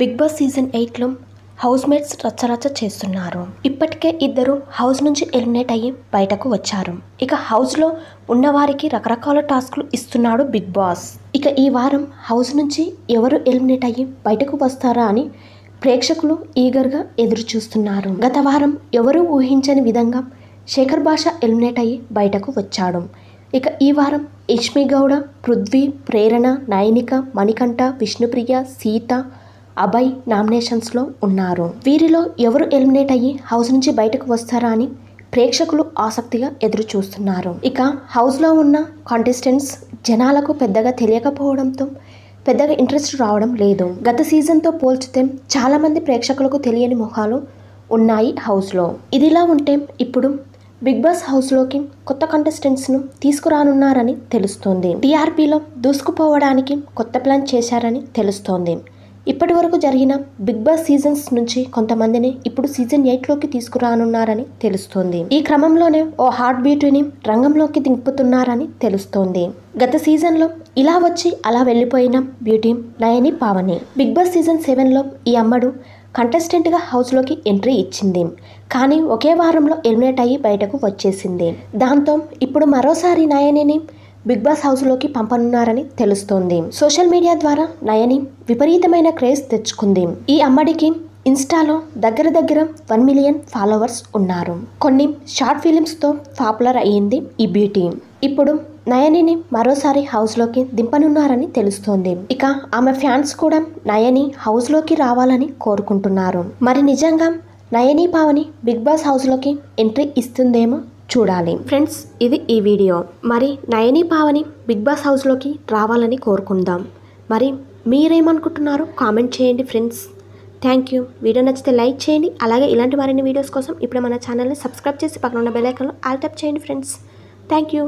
Big Boss season 8లో housemates రచ్చరచ్చ చేస్తున్నారు. ఇప్పటికే ఇద్దరు హౌస్ నుంచి ఎలిమినేట్ అయ్యి బయటకు వచ్చారు. ఇక హౌస్లో ఉన్నవారికి రకరకాల టాస్క్లు ఇస్తున్నాడు బిగ్ బాస్. ఇక ఈ వారం హౌస్ నుంచి ఎవరు ఎలిమినేట్ అయ్యి బయటకు వస్తారా అని ప్రేక్షకులు ఈగర్గా ఎదురు చూస్తున్నారు. గత వారం ఎవరూ ఊహించని విధంగా శేఖర్ భాష ఎలిమినేట్ అయ్యి బయటకు వచ్చాడు. ఇక ఈ వారం యష్మి గౌడ, పృథ్వీ, ప్రేరణ, నయనిక, మణికంఠ, విష్ణుప్రియ, సీత, అభయ్ నామినేషన్స్లో ఉన్నారు. వీరిలో ఎవరు ఎలిమినేట్ అయ్యి హౌస్ నుంచి బయటకు వస్తారా అని ప్రేక్షకులు ఆసక్తిగా ఎదురు చూస్తున్నారు. ఇక హౌస్లో ఉన్న కాంటెస్టెంట్స్ జనాలకు పెద్దగా తెలియకపోవడంతో పెద్దగా ఇంట్రెస్ట్ రావడం లేదు. గత సీజన్తో పోల్చితే చాలామంది ప్రేక్షకులకు తెలియని ముఖాలు ఉన్నాయి హౌస్లో. ఇదిలా ఉంటే ఇప్పుడు బిగ్ బాస్ హౌస్లోకి కొత్త కంటెస్టెంట్స్ను తీసుకురానున్నారని తెలుస్తోంది. టీఆర్పీలో దూసుకుపోవడానికి కొత్త ప్లాన్ చేశారని తెలుస్తోంది. ఇప్పటి వరకు జరిగిన బిగ్ బాస్ సీజన్స్ నుంచి కొంతమందిని ఇప్పుడు సీజన్ 8లోకి తీసుకురానున్నారని తెలుస్తోంది. ఈ క్రమంలోనే ఓ హార్ట్ బ్యూటీని రంగంలోకి దింపుతున్నారని తెలుస్తోంది. గత సీజన్లో ఇలా వచ్చి అలా వెళ్ళిపోయిన beauty Nayani Pavani. Bigg Boss season 7లో ఈ అమ్మడు కంటెస్టెంట్గా హౌస్లోకి ఎంట్రీ ఇచ్చింది. కానీ ఒకే వారంలో ఎలిమినేట్ అయ్యి బయటకు వచ్చేసింది. దాంతో ఇప్పుడు మరోసారి నయనిని బిగ్ బాస్ హౌస్లోకి పంపనున్నారని తెలుస్తోంది. సోషల్ మీడియా ద్వారా నయని విపరీతమైన క్రేజ్ తెచ్చుకుంది. ఈ అమ్మడికి ఇన్స్టాలో దగ్గర 1 మిలియన్ ఫాలోవర్స్ ఉన్నారు. కొన్ని షార్ట్ ఫిలిమ్స్తో పాపులర్ అయ్యింది ఈ బ్యూటీ. ఇప్పుడు నయనిని మరోసారి హౌస్లోకి దింపనున్నారని తెలుస్తోంది. ఇక ఆమె ఫ్యాన్స్ కూడా నయని హౌస్లోకి రావాలని కోరుకుంటున్నారు. మరి నిజంగా నయని పావని బిగ్ బాస్ హౌస్లోకి ఎంట్రీ ఇస్తుందేమో చూడాలి. ఫ్రెండ్స్, ఇది ఈ వీడియో. మరి నయని పావని బిగ్ బాస్ హౌస్లోకి రావాలని కోరుకుందాం. మరి మీరేమనుకుంటున్నారో కామెంట్ చేయండి ఫ్రెండ్స్. Thank you. వీడియో నచ్చితే లైక్ చేయండి. అలాగే ఇలాంటి మరిన్ని వీడియోస్ కోసం ఇప్పుడు మన ఛానల్ని సబ్స్క్రైబ్ చేసి పక్కన ఉన్న బెల్ ఐకాన్లో ఆల్ ట్యాప్ చేయండి ఫ్రెండ్స్. Thank you.